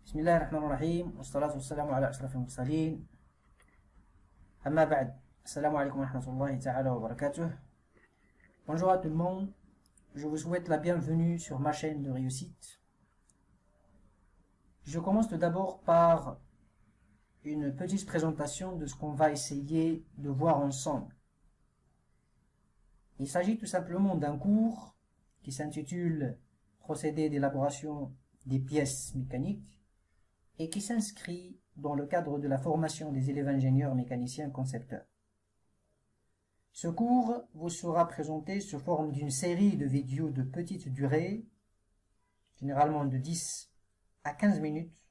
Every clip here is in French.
بسم الله الرحمن الرحيم والصلاة والسلام على أشرف المرسلين أما بعد السلام عليكم ورحمة الله تعالى وبركاته. Bonjour à tout le monde, je vous souhaite la bienvenue sur ma chaîne de réussite. Je commence tout d'abord par une petite présentation de ce qu'on va essayer de voir ensemble. Il s'agit tout simplement d'un cours qui s'intitule Procédé d'élaboration des pièces mécaniques et qui s'inscrit dans le cadre de la formation des élèves ingénieurs mécaniciens concepteurs. Ce cours vous sera présenté sous forme d'une série de vidéos de petite durée, généralement de 10 à 15 minutes.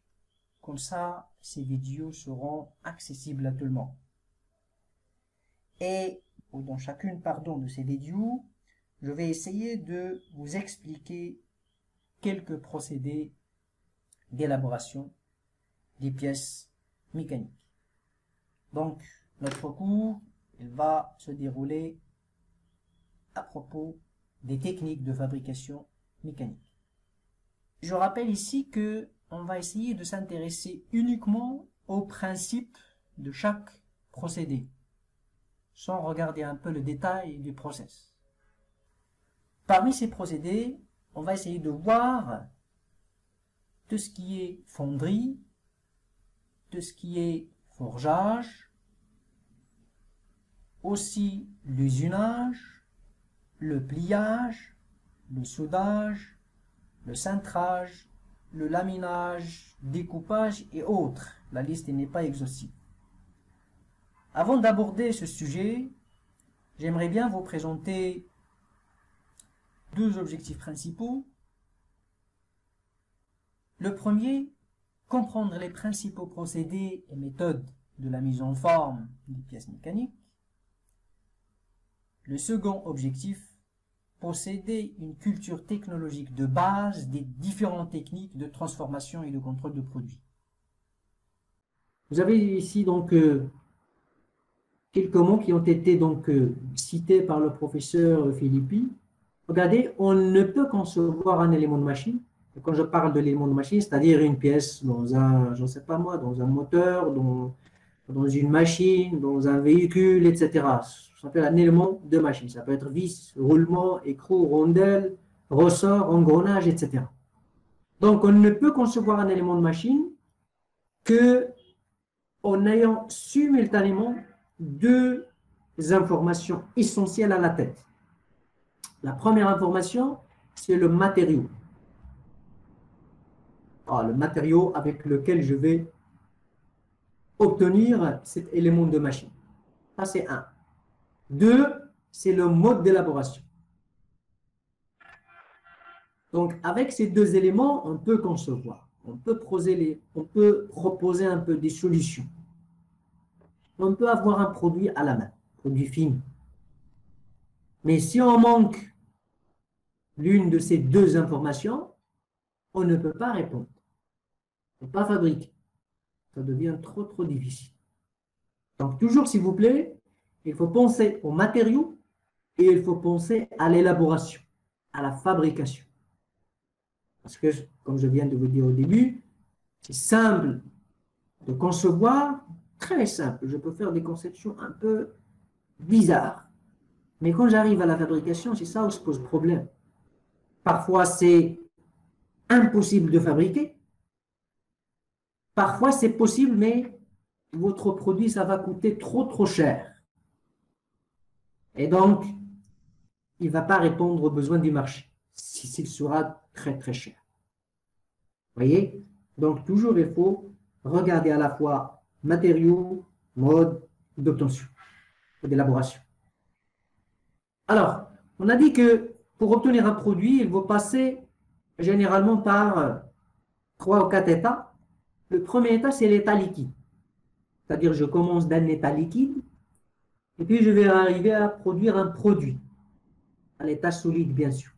Comme ça, ces vidéos seront accessibles à tout le monde. Et dans chacune de ces vidéos, je vais essayer de vous expliquer quelques procédés d'élaboration des pièces mécaniques. Donc, notre cours il va se dérouler à propos des techniques de fabrication mécanique. Je rappelle ici que on va essayer de s'intéresser uniquement aux principes de chaque procédé, sans regarder un peu le détail du process. Parmi ces procédés, on va essayer de voir tout ce qui est fonderie, tout ce qui est forgeage, aussi l'usinage, le pliage, le soudage, le cintrage, le laminage, découpage et autres. La liste n'est pas exhaustive. Avant d'aborder ce sujet, j'aimerais bien vous présenter deux objectifs principaux. Le premier, comprendre les principaux procédés et méthodes de la mise en forme des pièces mécaniques. Le second objectif, posséder une culture technologique de base des différentes techniques de transformation et de contrôle de produits. Vous avez ici donc quelques mots qui ont été cités par le professeur Filippi. Regardez, on ne peut concevoir un élément de machine. Et quand je parle de l'élément de machine, c'est-à-dire une pièce dans un, je ne sais pas moi, dans un moteur, dans une machine, dans un véhicule, etc. Ça s'appelle un élément de machine. Ça peut être vis, roulement, écrou, rondelle, ressort, engrenage, etc. Donc, on ne peut concevoir un élément de machine que en ayant simultanément deux informations essentielles à la tête. La première information, c'est le matériau. Le matériau avec lequel je vais obtenir cet élément de machine. Ça, c'est un. Deux, c'est le mode d'élaboration. Donc, avec ces deux éléments, on peut concevoir, on peut proposer un peu des solutions. On peut avoir un produit à la main, produit fini. Mais si on manque l'une de ces deux informations, on ne peut pas répondre. On ne peut pas fabriquer. Ça devient trop difficile. Donc, toujours, s'il vous plaît, il faut penser aux matériaux et il faut penser à l'élaboration, à la fabrication. Parce que, comme je viens de vous dire au début, c'est simple de concevoir, très simple. Je peux faire des conceptions un peu bizarres. Mais quand j'arrive à la fabrication, c'est ça où se pose problème. Parfois, c'est impossible de fabriquer. Parfois, c'est possible, mais votre produit, ça va coûter trop cher. Et donc, il ne va pas répondre aux besoins du marché, s'il sera très cher. Vous voyez? Donc, toujours, il faut regarder à la fois matériaux, mode d'obtention, d'élaboration. Alors, on a dit que pour obtenir un produit, il faut passer généralement par 3 ou 4 états. Le premier état, c'est l'état liquide. C'est-à-dire, je commence d'un état liquide et puis je vais arriver à produire un produit, à l'état solide, bien sûr.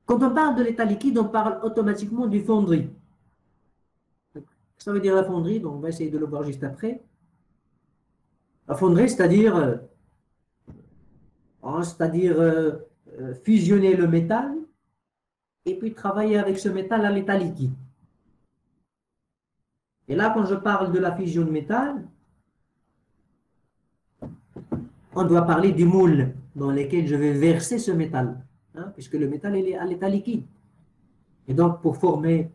Quand on parle de l'état liquide, on parle automatiquement du fonderie. Ça veut dire la fonderie, donc on va essayer de le voir juste après. La fonderie, c'est-à-dire fusionner le métal et puis travailler avec ce métal à l'état liquide. Et là, quand je parle de la fusion de métal, on doit parler du moule dans lequel je vais verser ce métal, hein, puisque le métal il est à l'état liquide. Et donc, pour former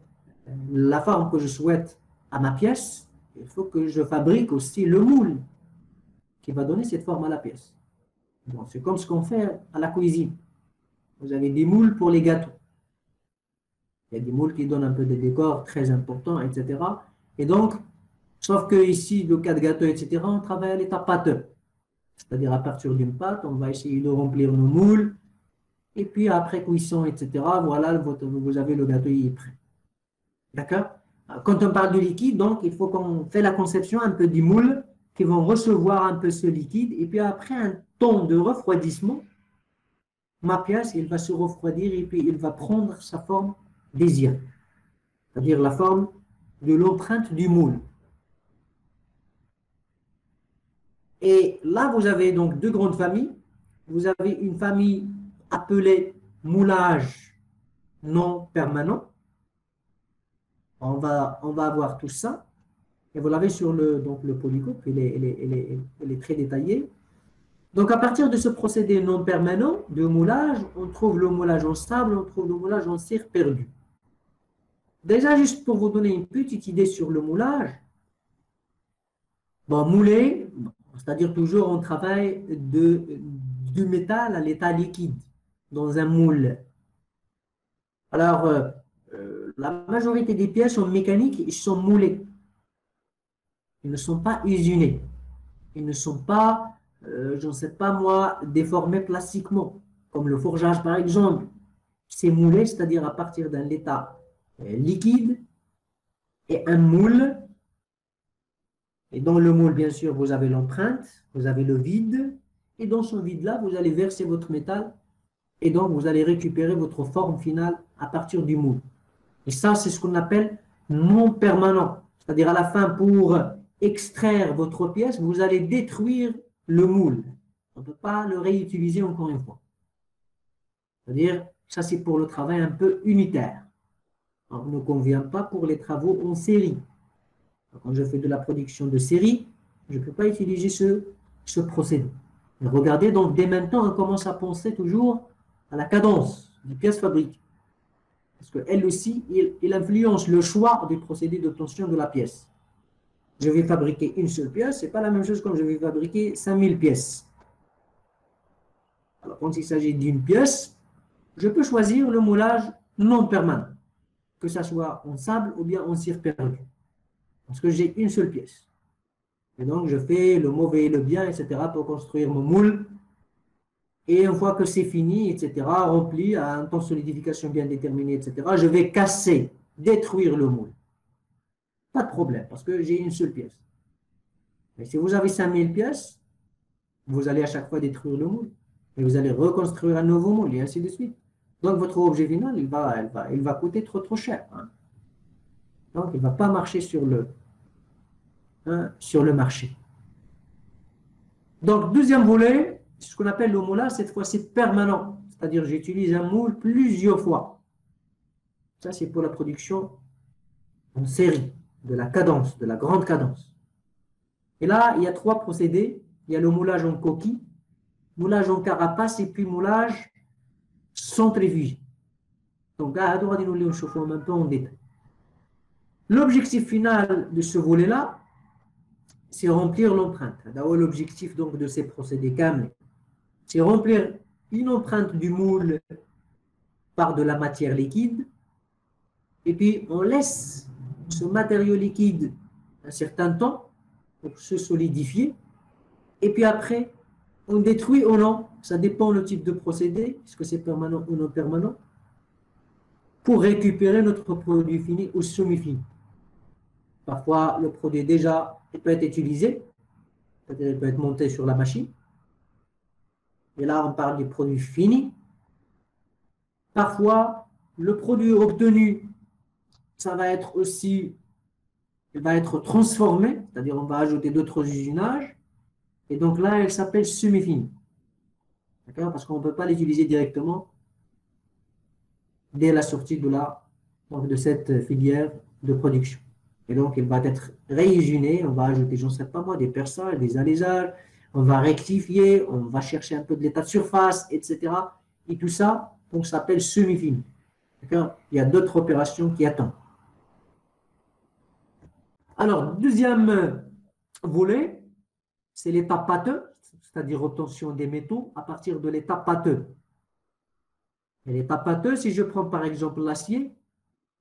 la forme que je souhaite à ma pièce, il faut que je fabrique aussi le moule qui va donner cette forme à la pièce. C'est comme ce qu'on fait à la cuisine. Vous avez des moules pour les gâteaux. Il y a des moules qui donnent un peu de décor très important, etc. Et donc, sauf que ici, le cas de gâteau, etc., on travaille à l'état pâteux. C'est-à-dire à partir d'une pâte, on va essayer de remplir nos moules. Et puis après cuisson, etc., voilà, vous avez le gâteau, il est prêt. D'accord? Quand on parle de liquide, donc, il faut qu'on fait la conception un peu du moule qui vont recevoir un peu ce liquide. Et puis après un temps de refroidissement, ma pièce, il va se refroidir et puis il va prendre sa forme désirée. C'est-à-dire la forme de l'empreinte du moule. Et là, vous avez donc deux grandes familles. Vous avez une famille appelée moulage non permanent. On va avoir tout ça. Et vous l'avez sur le polygone, il est très détaillé. Donc, à partir de ce procédé non permanent de moulage, on trouve le moulage en sable, on trouve le moulage en cire perdue. Déjà, juste pour vous donner une petite idée sur le moulage, bon, mouler, c'est-à-dire toujours on travaille du métal à l'état liquide dans un moule. Alors, la majorité des pièces en mécanique, ils sont moulés. Ils ne sont pas usinés. Ils ne sont pas, je ne sais pas moi, déformés plastiquement, comme le forgeage par exemple. C'est moulé, c'est-à-dire à partir d'un état liquide et un moule. Et dans le moule, bien sûr, vous avez l'empreinte, vous avez le vide. Et dans ce vide-là, vous allez verser votre métal. Et donc, vous allez récupérer votre forme finale à partir du moule. Et ça, c'est ce qu'on appelle non permanent. C'est-à-dire à la fin, pour extraire votre pièce, vous allez détruire le moule. On ne peut pas le réutiliser encore une fois. C'est-à-dire, ça c'est pour le travail un peu unitaire. On ne convient pas pour les travaux en série. Quand je fais de la production de série, je ne peux pas utiliser ce procédé. Mais regardez, donc dès maintenant, on commence à penser toujours à la cadence des pièces fabriquées. Parce qu'elle aussi, il influence le choix du procédé d'obtention de la pièce. Je vais fabriquer une seule pièce, ce n'est pas la même chose comme je vais fabriquer 5000 pièces. Alors, quand il s'agit d'une pièce, je peux choisir le moulage non permanent, que ce soit en sable ou bien en cire perdue. Parce que j'ai une seule pièce. Et donc, je fais le mauvais et le bien, etc. pour construire mon moule. Et une fois que c'est fini, etc., rempli à un temps de solidification bien déterminé, etc., je vais casser, détruire le moule. Pas de problème, parce que j'ai une seule pièce. Mais si vous avez 5000 pièces, vous allez à chaque fois détruire le moule. Et vous allez reconstruire un nouveau moule, et ainsi de suite. Donc, votre objet final, il va coûter trop cher. Hein. Donc, il ne va pas marcher sur le marché. Donc, deuxième volet, ce qu'on appelle le moulage, cette fois, c'est permanent. C'est-à-dire, j'utilise un moule plusieurs fois. Ça, c'est pour la production en série, de la cadence, de la grande cadence. Et là, il y a trois procédés. Il y a le moulage en coquille, moulage en carapace et puis moulage centrifugé. Donc, à droite, nous les chauffons un peu en détail. L'objectif final de ce volet-là, c'est remplir l'empreinte. D'abord, l'objectif donc de ces procédés CAM, c'est remplir une empreinte du moule par de la matière liquide. Et puis, on laisse ce matériau liquide un certain temps pour se solidifier. Et puis après, on détruit ou non, ça dépend le type de procédé, est-ce que c'est permanent ou non permanent, pour récupérer notre produit fini ou semi-fini. Parfois, le produit déjà peut être utilisé, peut-être il peut être monté sur la machine. Et là, on parle du produit fini. Parfois, le produit obtenu, ça va être aussi, il va être transformé, c'est-à-dire on va ajouter d'autres usinages. Et donc là, elle s'appelle semi-fini. D'accord? Parce qu'on ne peut pas l'utiliser directement dès la sortie donc de cette filière de production. Et donc, il va être réhygiéné, on va ajouter, j'en sais pas moi, des perçages, des allésages, on va rectifier, on va chercher un peu de l'état de surface, etc. Et tout ça, donc, s'appelle semi-fini. D'accord? Il y a d'autres opérations qui attendent. Alors, deuxième volet, c'est l'état pâteux, c'est-à-dire obtention des métaux à partir de l'état pâteux. Et l'état pâteux, si je prends par exemple l'acier,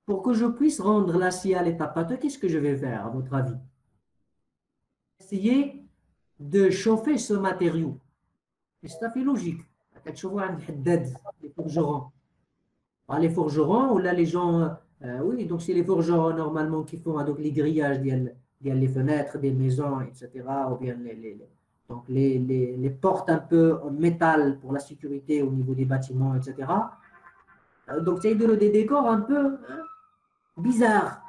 pour que je puisse rendre l'acier à l'état pâteux, qu'est-ce que je vais faire, à votre avis? Essayer de chauffer ce matériau. Et c'est tout à fait logique. Les forgerons. Les forgerons, ou là les gens, oui, donc c'est les forgerons normalement qui font donc, les grillages, les fenêtres des maisons, etc. Ou bien donc les portes un peu en métal pour la sécurité au niveau des bâtiments, etc. Donc c'est des décors un peu bizarres.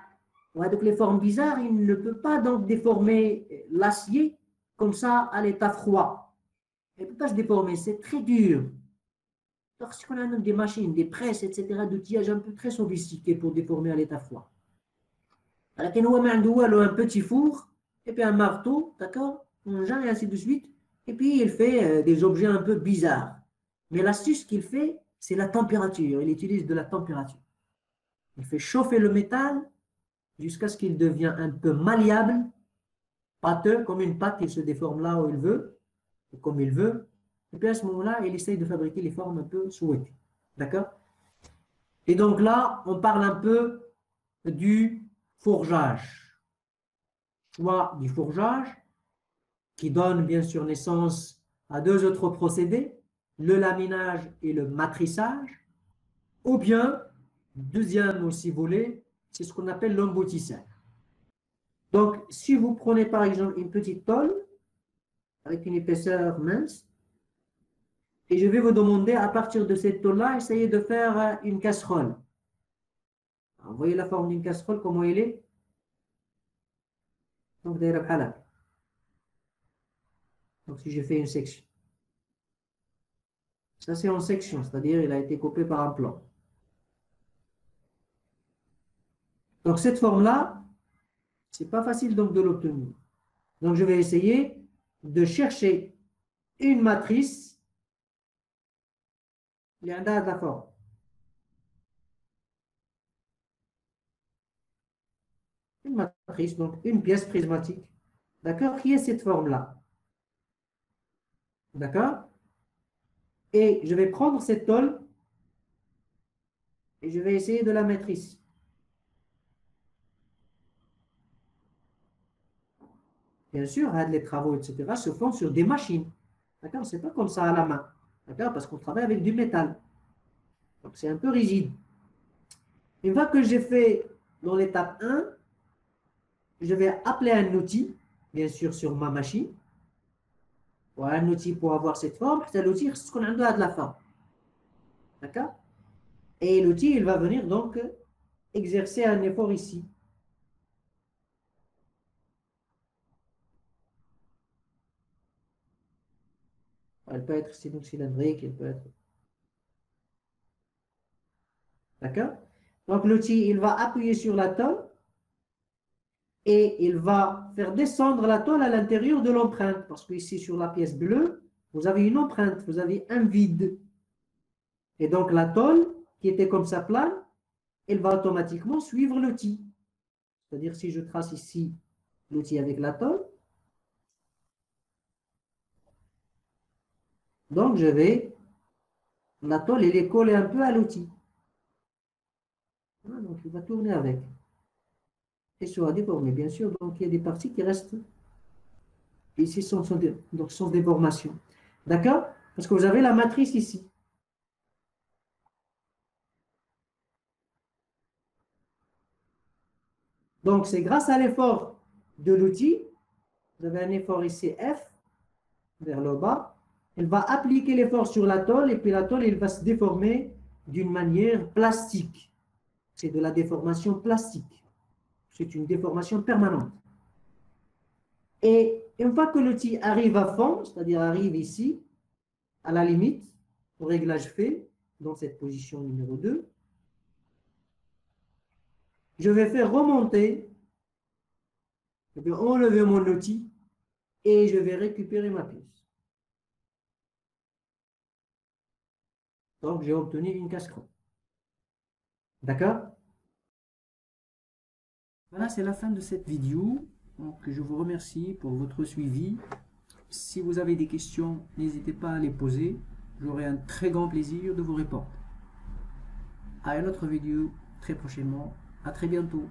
Ouais, donc les formes bizarres, il ne peut pas donc déformer l'acier comme ça à l'état froid. Il ne peut pas se déformer, c'est très dur. Lorsqu'on a des machines, des presses, etc., d'outillage un peu très sophistiqués pour déformer à l'état froid. Alors qu'il a un petit four, et puis un marteau, d'accord, un genre et ainsi de suite, et puis il fait des objets un peu bizarres. Mais l'astuce qu'il fait, c'est la température. Il utilise de la température. Il fait chauffer le métal jusqu'à ce qu'il devienne un peu malléable, pâteux, comme une pâte, il se déforme là où il veut, comme il veut. Et puis à ce moment-là, il essaye de fabriquer les formes un peu souhaitées. D'accord? Et donc là, on parle un peu du forgeage. Soit du forgeage, qui donne bien sûr naissance à deux autres procédés, le laminage et le matrissage, ou bien, deuxième aussi volet, c'est ce qu'on appelle l'emboutissage. Donc, si vous prenez par exemple une petite tôle avec une épaisseur mince, et je vais vous demander à partir de cette tôle-là, essayez de faire une casserole. Alors, vous voyez la forme d'une casserole, comment elle est? Donc, si je fais une section. Ça, c'est en section, c'est-à-dire il a été coupé par un plan. Donc, cette forme-là, c'est pas facile donc de l'obtenir. Donc, je vais essayer de chercher une matrice. Il y a la forme. Une matrice, donc une pièce prismatique. D'accord? Qui est cette forme-là? D'accord? Et je vais prendre cette tôle et je vais essayer de la mettre ici. Bien sûr, les travaux, etc., se font sur des machines. D'accord? Ce n'est pas comme ça à la main. D'accord? Parce qu'on travaille avec du métal. Donc, c'est un peu rigide. Une fois que j'ai fait dans l'étape 1, je vais appeler un outil, bien sûr, sur ma machine. Voilà, un outil pour avoir cette forme. C'est l'outil, c'est ce qu'on a de la forme. D'accord? Et l'outil, il va venir donc exercer un effort ici. Elle peut être cylindrique, elle peut être... D'accord? Donc l'outil, il va appuyer sur la tôle et il va faire descendre la tôle à l'intérieur de l'empreinte. Parce que ici, sur la pièce bleue, vous avez une empreinte, vous avez un vide. Et donc la tôle, qui était comme ça plane, elle va automatiquement suivre l'outil. C'est-à-dire si je trace ici l'outil avec la tôle, donc la tôle, elle est collée un peu à l'outil. Donc il va tourner avec. Et sera déformé, bien sûr. Donc il y a des parties qui restent ici sans déformation. D'accord? Parce que vous avez la matrice ici. Donc c'est grâce à l'effort de l'outil, vous avez un effort ici F, vers le bas, il va appliquer l'effort sur la tôle et puis la tôle, il va se déformer d'une manière plastique. C'est de la déformation plastique. C'est une déformation permanente. Et une fois que l'outil arrive à fond, c'est-à-dire arrive ici, à la limite, au réglage fait, dans cette position numéro 2, je vais faire remonter, je vais enlever mon outil et je vais récupérer ma pièce. Donc, j'ai obtenu une casserole. D'accord? Voilà, c'est la fin de cette vidéo. Donc, je vous remercie pour votre suivi. Si vous avez des questions, n'hésitez pas à les poser. J'aurai un très grand plaisir de vous répondre. À une autre vidéo très prochainement. À très bientôt.